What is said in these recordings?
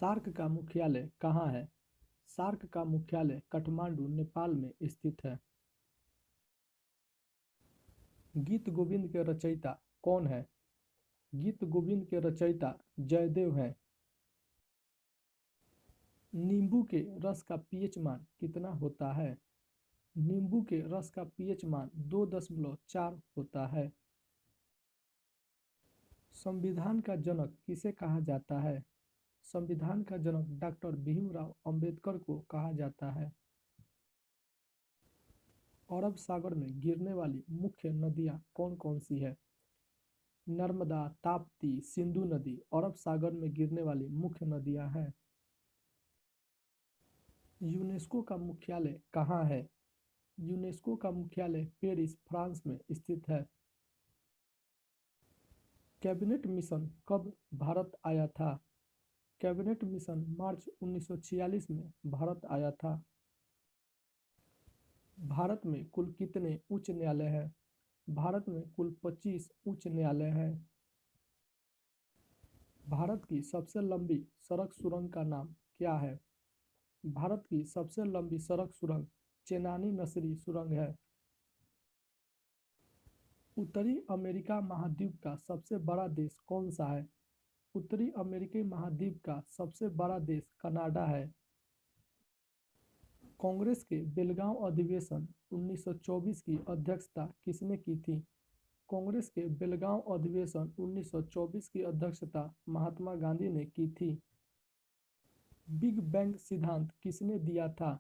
SAARC का मुख्यालय कहाँ है? सार्क का मुख्यालय काठमांडू, नेपाल में स्थित है। गीत गोविंद के रचयिता कौन है? गीत गोविंद के रचयिता जयदेव हैं। नींबू के रस का पीएच मान कितना होता है? नींबू के रस का पीएच मान 2.4 होता है। संविधान का जनक किसे कहा जाता है? संविधान का जनक डॉक्टर भीमराव अंबेडकर को कहा जाता है। अरब सागर में गिरने वाली मुख्य नदियां कौन कौन सी है? नर्मदा, ताप्ती, सिंधु नदी अरब सागर में गिरने वाली मुख्य नदियां हैं। यूनेस्को का मुख्यालय कहाँ है? यूनेस्को का मुख्यालय पेरिस, फ्रांस में स्थित है। कैबिनेट मिशन कब भारत आया था? कैबिनेट मिशन मार्च 1946 में भारत आया था। भारत में कुल कितने उच्च न्यायालय हैं? भारत में कुल 25 उच्च न्यायालय हैं। भारत की सबसे लंबी सड़क सुरंग का नाम क्या है? भारत की सबसे लंबी सड़क सुरंग चेनानी नसरी सुरंग है। उत्तरी अमेरिका महाद्वीप का सबसे बड़ा देश कौन सा है? उत्तरी अमेरिकी महाद्वीप का सबसे बड़ा देश कनाडा है। कांग्रेस के बेलगांव अधिवेशन 1924 की अध्यक्षता किसने की थी? कांग्रेस के बेलगांव अधिवेशन 1924 की अध्यक्षता महात्मा गांधी ने की थी। बिग बैंग सिद्धांत किसने दिया था?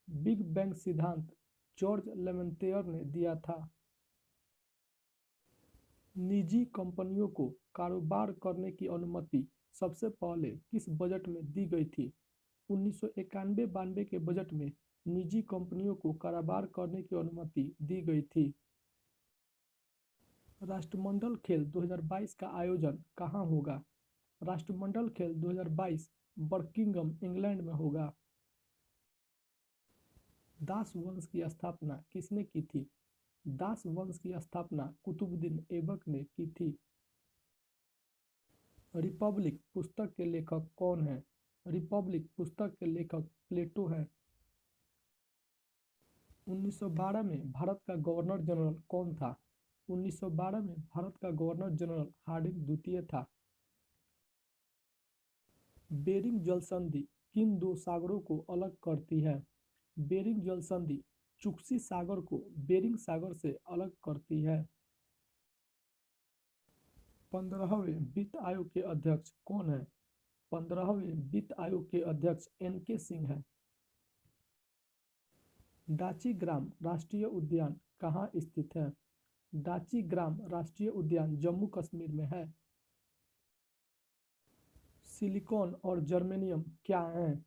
बिग बैंग सिद्धांत जॉर्ज लेमेंतेयर ने दिया था। निजी कंपनियों को कारोबार करने की अनुमति सबसे पहले किस बजट में दी गई थी? 1991-92 के बजट में निजी कंपनियों को कारोबार करने की अनुमति दी गई थी। राष्ट्रमंडल खेल 2022 का आयोजन कहाँ होगा? राष्ट्रमंडल खेल 2022 बर्किंघम, इंग्लैंड में होगा। दास वंश की स्थापना किसने की थी? दास वंश की स्थापना कुतुबुद्दीन ऐबक ने की थी। रिपब्लिक पुस्तक के लेखक कौन है? रिपब्लिक पुस्तक के लेखक प्लेटो हैं। 1912 में भारत का गवर्नर जनरल कौन था? 1912 में भारत का गवर्नर जनरल हार्डिंग द्वितीय था। बेरिंग जल संधि किन दो सागरों को अलग करती है? बेरिंग जल संधि चुक्सी सागर को बेरिंग सागर से अलग करती है। 15वें वित्त आयोग के अध्यक्ष कौन है? 15वें वित्त आयोग के अध्यक्ष एन.के. सिंह हैं। डाची ग्राम राष्ट्रीय उद्यान कहाँ स्थित है? डाची ग्राम राष्ट्रीय उद्यान जम्मू कश्मीर में है। सिलिकॉन और जर्मेनियम क्या हैं?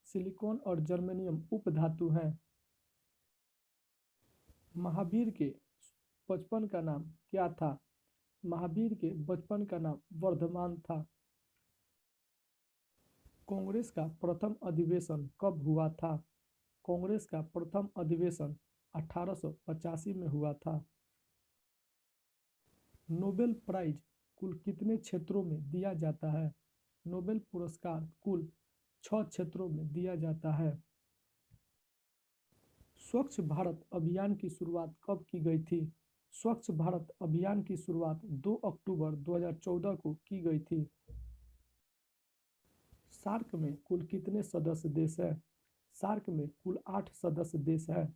सिलिकॉन और जर्मेनियम उपधातु हैं। महावीर के बचपन का नाम क्या था? महावीर के बचपन का नाम वर्धमान था। कांग्रेस का प्रथम अधिवेशन कब हुआ था? कांग्रेस का प्रथम अधिवेशन 1885 में हुआ था। नोबेल प्राइज कुल कितने क्षेत्रों में दिया जाता है? नोबेल पुरस्कार कुल 6 क्षेत्रों में दिया जाता है। स्वच्छ भारत अभियान की शुरुआत कब की गई थी? स्वच्छ भारत अभियान की शुरुआत 2 अक्टूबर 2014 को की गई थी। सार्क में कुल कितने सदस्य देश हैं? सार्क में कुल 8 सदस्य देश हैं।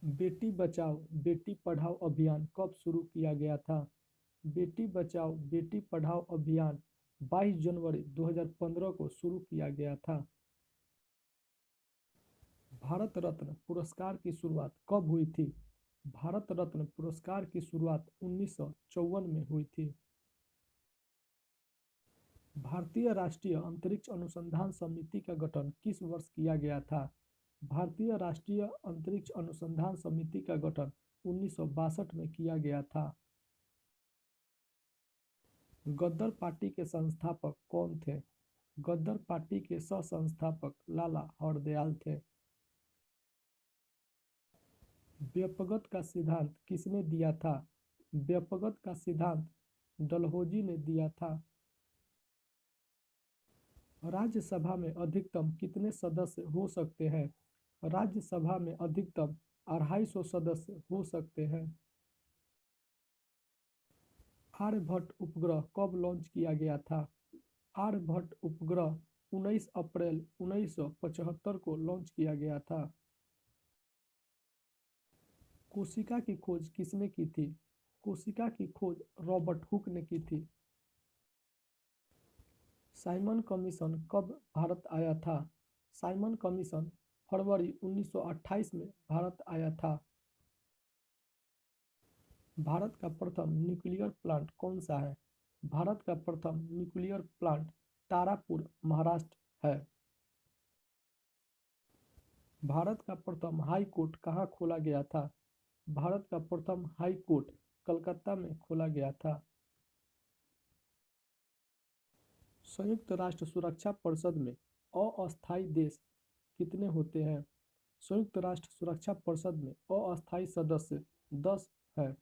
बेटी बचाओ बेटी पढ़ाओ अभियान कब शुरू किया गया था? बेटी बचाओ बेटी पढ़ाओ अभियान 22 जनवरी 2015 को शुरू किया गया था। भारत रत्न पुरस्कार की शुरुआत कब हुई थी? भारत रत्न पुरस्कार की शुरुआत 1954 में हुई थी। भारतीय राष्ट्रीय अंतरिक्ष अनुसंधान समिति का गठन किस वर्ष किया गया था? भारतीय राष्ट्रीय अंतरिक्ष अनुसंधान समिति का गठन 1962 में किया गया था। गदर पार्टी के संस्थापक कौन थे? गदर पार्टी के सह संस्थापक लाला हरदयाल थे। व्यपगत का सिद्धांत किसने दिया था? व्यपगत का सिद्धांत डलहौजी ने दिया था। राज्यसभा में अधिकतम कितने सदस्य हो सकते हैं? राज्यसभा में अधिकतम 250 सदस्य हो सकते हैं। आर्यभट्ट उपग्रह कब लॉन्च किया गया था? आर्यभट्ट उपग्रह 19 अप्रैल 1975 को लॉन्च किया गया था। कोशिका की खोज किसने की थी? कोशिका की खोज रॉबर्ट हुक ने की थी। साइमन कमीशन कब भारत आया था? साइमन कमीशन फरवरी 1928 में भारत आया था। भारत का प्रथम न्यूक्लियर प्लांट कौन सा है? भारत का प्रथम न्यूक्लियर प्लांट तारापुर, महाराष्ट्र है। भारत का प्रथम हाई कोर्ट कहाँ खोला गया था? भारत का प्रथम हाई कोर्ट कलकत्ता में खोला गया था। संयुक्त राष्ट्र सुरक्षा परिषद में अस्थायी देश कितने होते हैं? संयुक्त राष्ट्र सुरक्षा परिषद में अस्थायी सदस्य 10 है।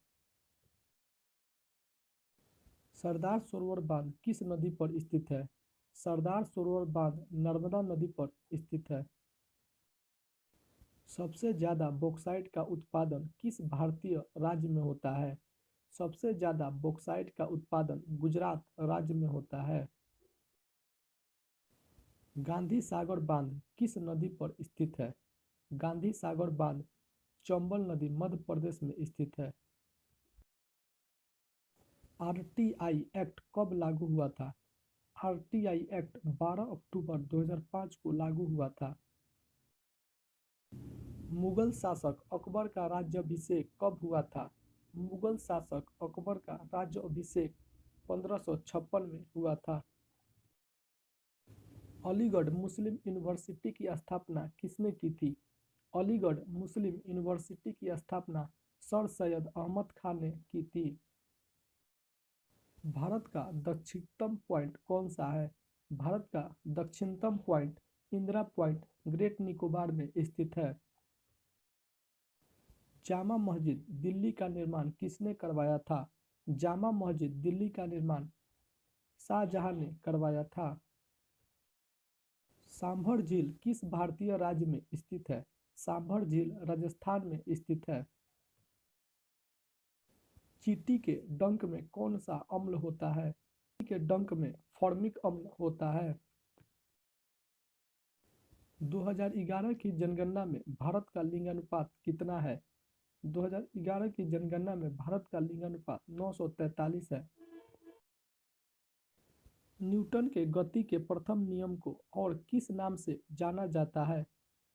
सरदार सरोवर बांध किस नदी पर स्थित है? सरदार सरोवर बांध नर्मदा नदी पर स्थित है। सबसे ज्यादा बॉक्साइट का उत्पादन किस भारतीय राज्य में होता है? सबसे ज्यादा बॉक्साइट का उत्पादन गुजरात राज्य में होता है। गांधी सागर बांध किस नदी पर स्थित है? गांधी सागर बांध चंबल नदी मध्य प्रदेश में स्थित है। आरटीआई एक्ट कब लागू हुआ था? आरटीआई एक्ट 12 अक्टूबर 2005 को लागू हुआ था। मुगल शासक अकबर का राज्याभिषेक कब हुआ था? मुगल शासक अकबर का राज्याभिषेक 1556 में हुआ था। अलीगढ़ मुस्लिम यूनिवर्सिटी की स्थापना किसने की थी? अलीगढ़ मुस्लिम यूनिवर्सिटी की स्थापना सर सैयद अहमद खान ने की थी। भारत का दक्षिणतम पॉइंट कौन सा है? भारत का दक्षिणतम point Indira Point Great Nicobar में स्थित है। जामा मस्जिद दिल्ली का निर्माण किसने करवाया था? जामा मस्जिद दिल्ली का निर्माण शाहजहां ने करवाया था। सांभर झील किस भारतीय राज्य में स्थित है? सांभर झील राजस्थान में स्थित है। चींटी के डंक में कौन सा अम्ल होता है? चींटी के डंक में फॉर्मिक अम्ल होता है। 2011 की जनगणना में भारत का लिंगानुपात कितना है? 2011 की जनगणना में भारत का लिंगानुपात 943 है। न्यूटन के गति के प्रथम नियम को और किस नाम से जाना जाता है?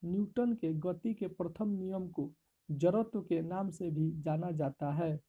न्यूटन के गति के प्रथम नियम को जड़त्व के नाम से भी जाना जाता है।